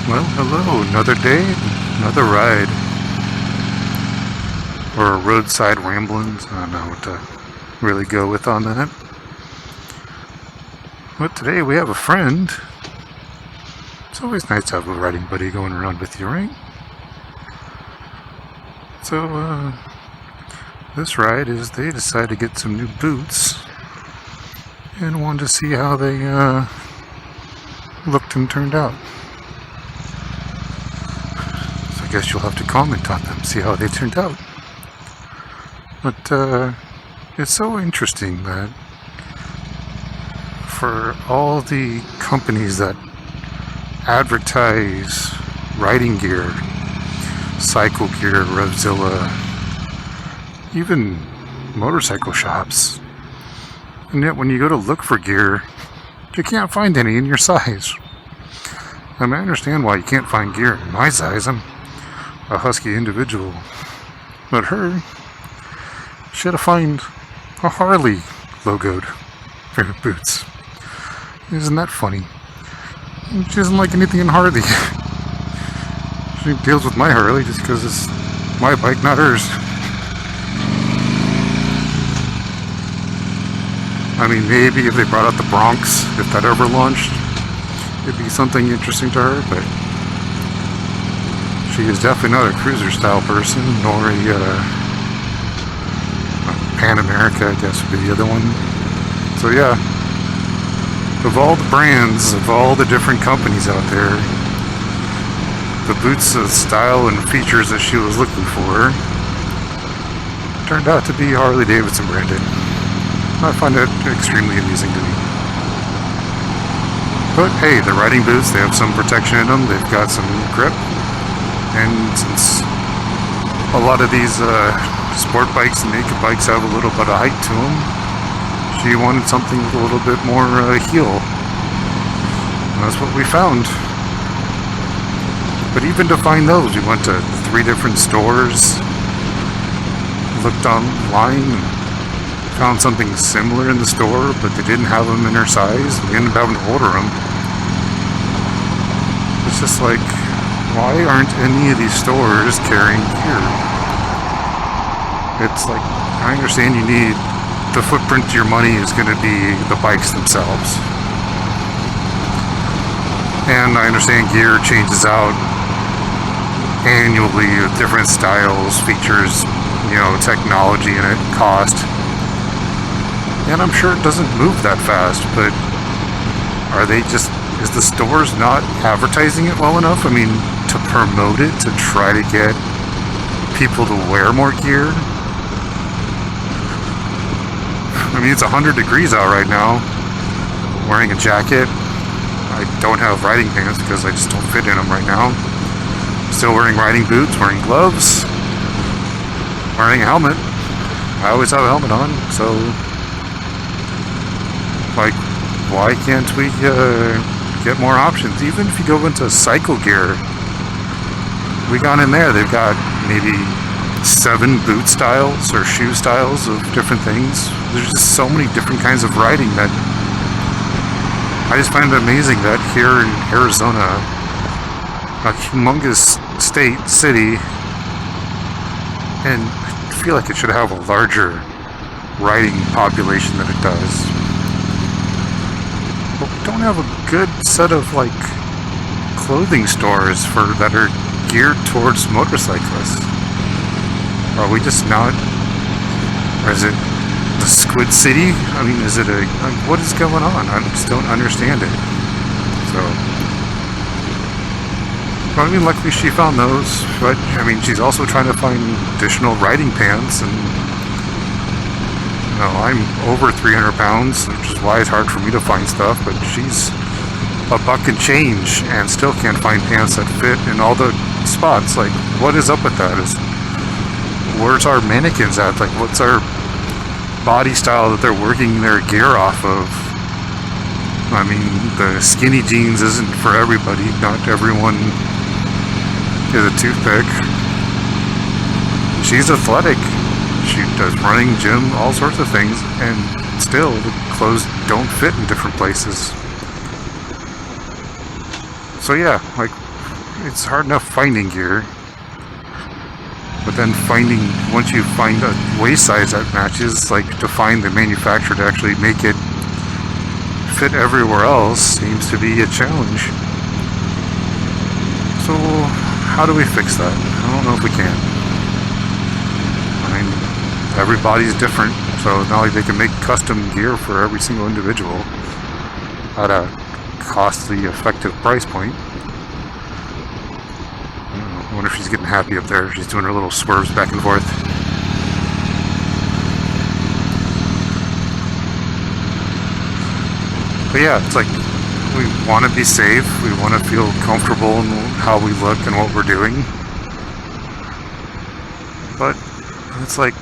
Well, hello, another day, another ride, or roadside ramblings. I don't know what to really go with on that. But today we have a friend. It's always nice to have a riding buddy going around with you, right? So, this ride is they decided to get some new boots and wanted to see how they looked and turned out. So I guess you'll have to comment on them, see how they turned out. But it's so interesting that for all the companies that advertise riding gear, cycle gear, Revzilla, even motorcycle shops, and yet when you go to look for gear, you can't find any in your size. I mean, I understand why you can't find gear in my size. I'm a husky individual. But her, she had to find a Harley logoed pair of boots. Isn't that funny? She doesn't like anything in Harley. She deals with my Harley just because it's my bike, not hers. I mean, maybe if they brought out the Bronx, if that ever launched, it'd be something interesting to her, but she is definitely not a cruiser style person, nor a Pan America, I guess would be the other one. So yeah, of all the brands, of all the different companies out there, the boots style and features that she was looking for turned out to be Harley Davidson branded. I find that extremely amusing to me. But hey, the riding boots, they have some protection in them, they've got some grip, and since a lot of these sport bikes and naked bikes have a little bit of height to them, she wanted something with a little bit more heel. And that's what we found. But even to find those, we went to 3 different stores, looked online, and found something similar in the store, but they didn't have them in her size. We ended up having to order them. It's just like, why aren't any of these stores carrying gear? It's like, I understand you need, the footprint to your money is going to be the bikes themselves. And I understand gear changes out annually with different styles, features, technology in it, cost. And I'm sure it doesn't move that fast, but is the stores not advertising it well enough? I mean, to promote it, to try to get people to wear more gear? I mean, it's 100 degrees out right now. I'm wearing a jacket. I don't have riding pants because I just don't fit in them right now. Still wearing riding boots, wearing gloves, wearing a helmet. I always have a helmet on, so like, why can't we get more options? Even if you go into cycle gear, we got in there, they've got maybe 7 boot styles or shoe styles of different things. There's just so many different kinds of riding that I just find it amazing that here in Arizona, a humongous city, and I feel like it should have a larger riding population than it does. But we don't have a good set of clothing stores that are geared towards motorcyclists. Are we just not? Or is it the Squid City? I mean, is it what is going on? I just don't understand it. So, I mean, luckily she found those, but I mean, she's also trying to find additional riding pants, and I'm over 300 pounds, which is why it's hard for me to find stuff, but she's a buck and change and still can't find pants that fit in all the spots. Like, what is up with that? Where's our mannequins at? Like, what's our body style that they're working their gear off of? I mean, the skinny jeans isn't for everybody. Not everyone is a toothpick. She's athletic. She does running, gym, all sorts of things, and still the clothes don't fit in different places. So yeah, it's hard enough finding gear. But then once you find a waist size that matches, like to find the manufacturer to actually make it fit everywhere else seems to be a challenge. So how do we fix that? I don't know if we can. I mean, everybody's different, so it's not like they can make custom gear for every single individual at a costly, effective price point. I wonder if she's getting happy up there. She's doing her little swerves back and forth. But yeah, it's like we want to be safe. We want to feel comfortable in how we look and what we're doing. But it's like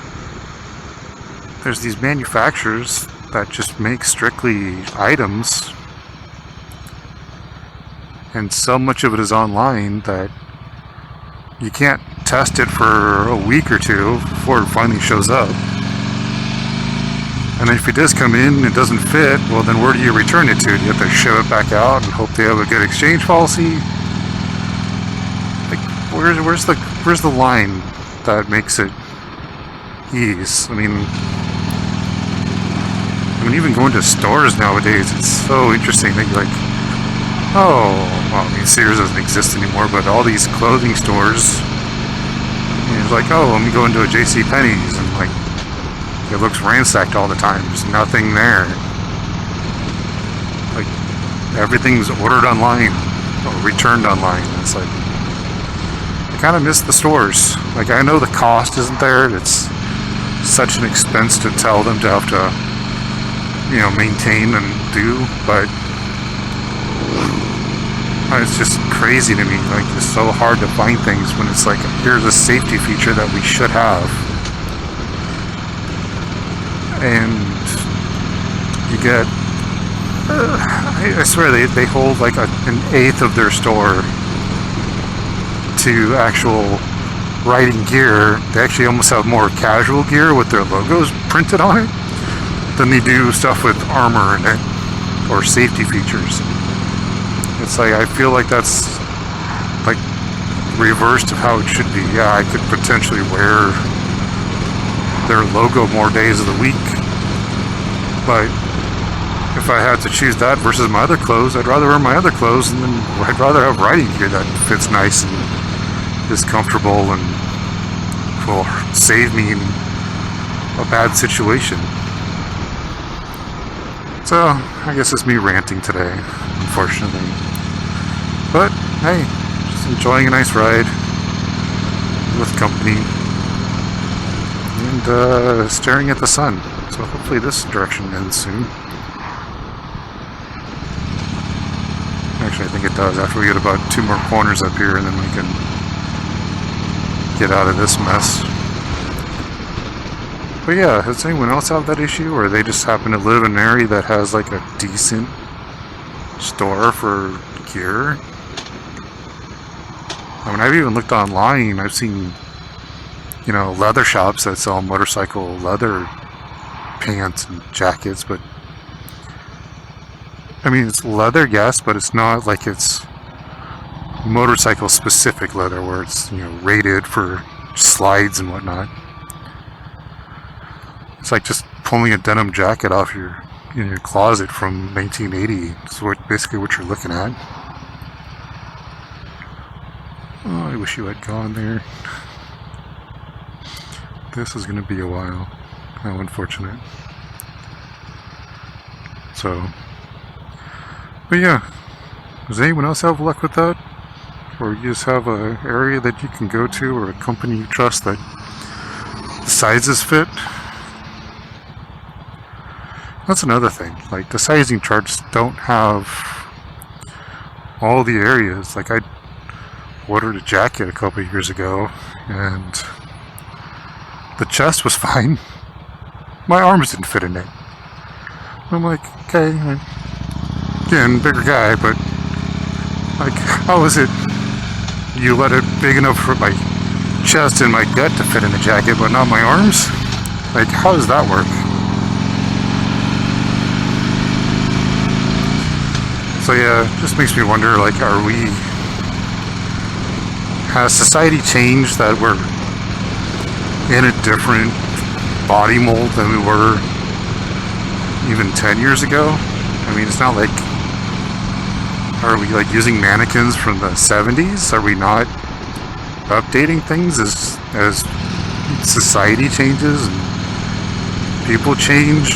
there's these manufacturers that just make strictly items, and so much of it is online that you can't test it for a week or two before it finally shows up. And if it does come in and it doesn't fit, well then where do you return it to? Do you have to ship it back out and hope they have a good exchange policy? Like, where's the line that makes it ease? I mean, even going to stores nowadays, it's so interesting that you're like, oh, well, I mean, Sears doesn't exist anymore, but all these clothing stores, it's like, oh, let me go into a JCPenney's, and like, it looks ransacked all the time. There's nothing there. Like, everything's ordered online or returned online. It's like, I kind of miss the stores. Like, I know the cost isn't there. It's such an expense to tell them to have to, maintain and do, but it's just crazy to me. Like, it's so hard to find things when it's like, here's a safety feature that we should have, and you get I swear they hold like an eighth of their store to actual riding gear. They actually almost have more casual gear with their logos printed on it than they do stuff with armor in it or safety features. It's like, I feel like that's like reversed of how it should be. Yeah, I could potentially wear their logo more days of the week, but if I had to choose that versus my other clothes, I'd rather wear my other clothes, and then I'd rather have riding gear that fits nice and is comfortable and will save me in a bad situation. So, I guess it's me ranting today, unfortunately. But, hey, just enjoying a nice ride with company and staring at the sun. So hopefully this direction ends soon. Actually, I think it does after we get about 2 more corners up here, and then we can get out of this mess. But yeah, does anyone else have that issue, or they just happen to live in an area that has like a decent store for gear? I mean, I've even looked online. I've seen, leather shops that sell motorcycle leather pants and jackets, but I mean, it's leather, yes, but it's not like it's motorcycle specific leather where it's, rated for slides and whatnot. It's like just pulling a denim jacket off your closet from 1980. It's basically what you're looking at. Oh, I wish you had gone there. This is going to be a while. How unfortunate. So, but yeah, does anyone else have luck with that? Or you just have an area that you can go to, or a company you trust that the sizes fit? That's another thing. Like, the sizing charts don't have all the areas. Like, I ordered a jacket a couple of years ago, and the chest was fine. My arms didn't fit in it. I'm like, okay, again, bigger guy, but like, how is it you let it big enough for my chest and my gut to fit in the jacket, but not my arms? Like, how does that work? So yeah, it just makes me wonder, like, are we has society changed that we're in a different body mold than we were even 10 years ago? I mean, it's not like, are we like using mannequins from the 70s? Are we not updating things as society changes and people change?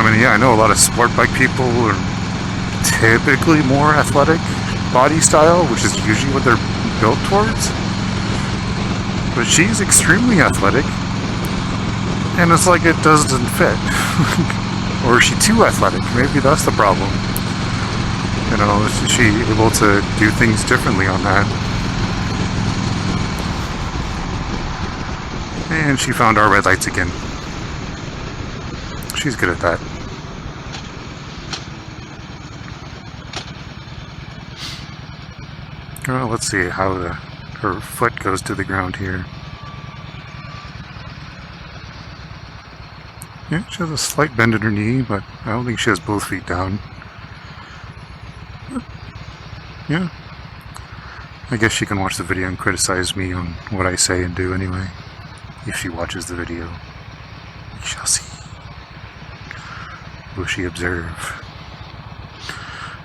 I mean, yeah, I know a lot of sport bike people are typically more athletic body style, which is usually what they're built towards. But she's extremely athletic, and it's like it doesn't fit. Or is she too athletic? Maybe that's the problem. You know, is she able to do things differently on that? And she found our red lights again. She's good at that. Well, let's see how her foot goes to the ground here. Yeah, she has a slight bend in her knee, but I don't think she has both feet down. Yeah. I guess she can watch the video and criticize me on what I say and do anyway. If she watches the video, we shall see. Will she observe?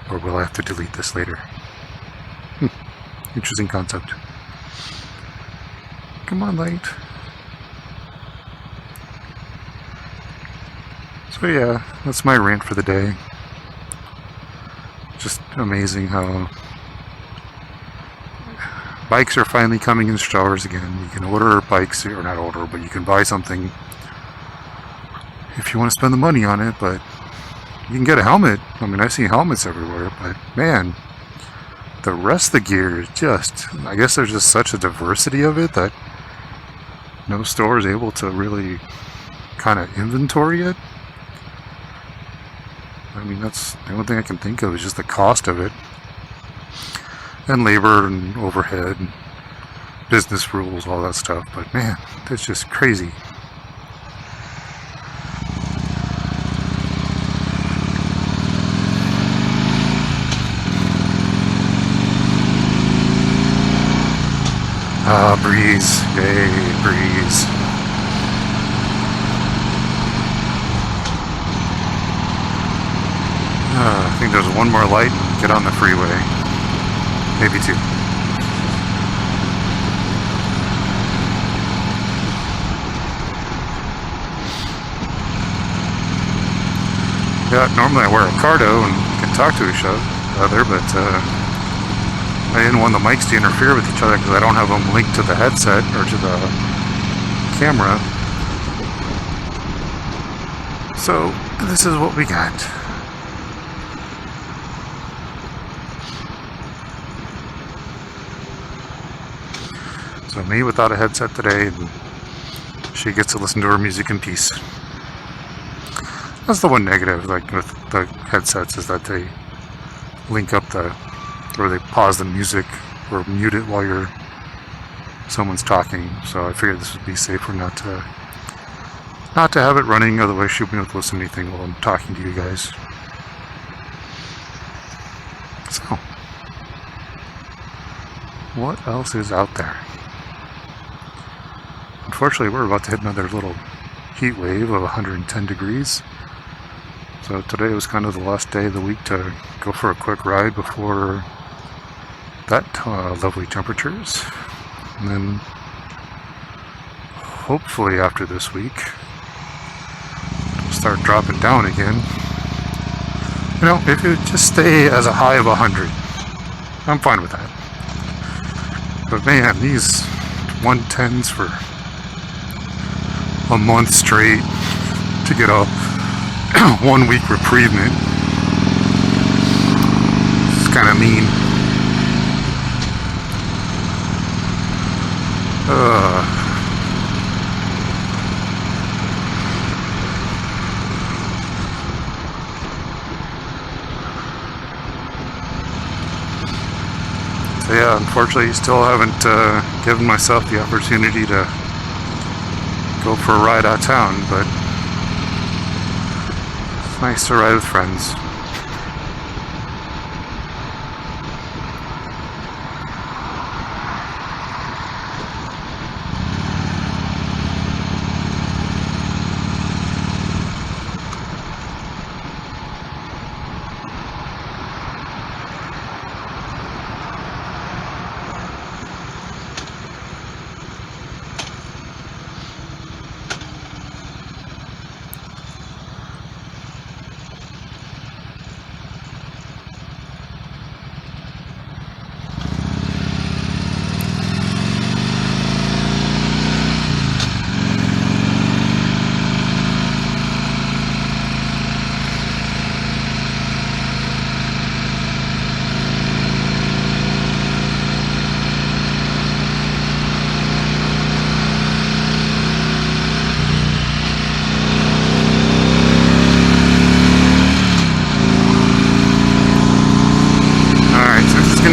Or will I have to delete this later? Interesting concept. Come on, light. So yeah, that's my rant for the day. Just amazing how bikes are finally coming in stores again. You can order bikes, or not order, but you can buy something if you want to spend the money on it, but you can get a helmet. I mean, I see helmets everywhere, but man, the rest of the gear is just, I guess there's just such a diversity of it that no store is able to really kind of inventory it. I mean, that's the only thing I can think of is just the cost of it. And labor and overhead and business rules, all that stuff. But man, that's just crazy. Ah, breeze. Yay, breeze. I think there's one more light. Get on the freeway. Maybe two. Yeah, normally I wear a Cardo and can talk to each other, but I didn't want the mics to interfere with each other because I don't have them linked to the headset or to the camera. So this is what we got. So me without a headset today, and she gets to listen to her music in peace. That's the one negative, like with the headsets, is that they link up or they pause the music or mute it while someone's talking. So I figured this would be safer not to have it running, otherwise she'll be able to listen to anything while I'm talking to you guys. So, what else is out there? Unfortunately, we're about to hit another little heat wave of 110 degrees. So today was kind of the last day of the week to go for a quick ride before that lovely temperatures. And then hopefully after this week, it'll start dropping down again. You know, if it would just stay as a high of 100, I'm fine with that. But man, these 110s for a month straight to get a 1 week reprieve, it's kind of mean. So yeah, unfortunately still haven't given myself the opportunity to go for a ride out of town, but it's nice to ride with friends.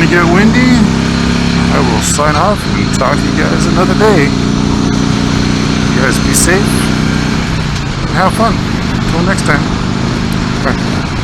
to get windy, I will sign off and talk to you guys another day. You guys be safe and have fun. Until next time. Bye.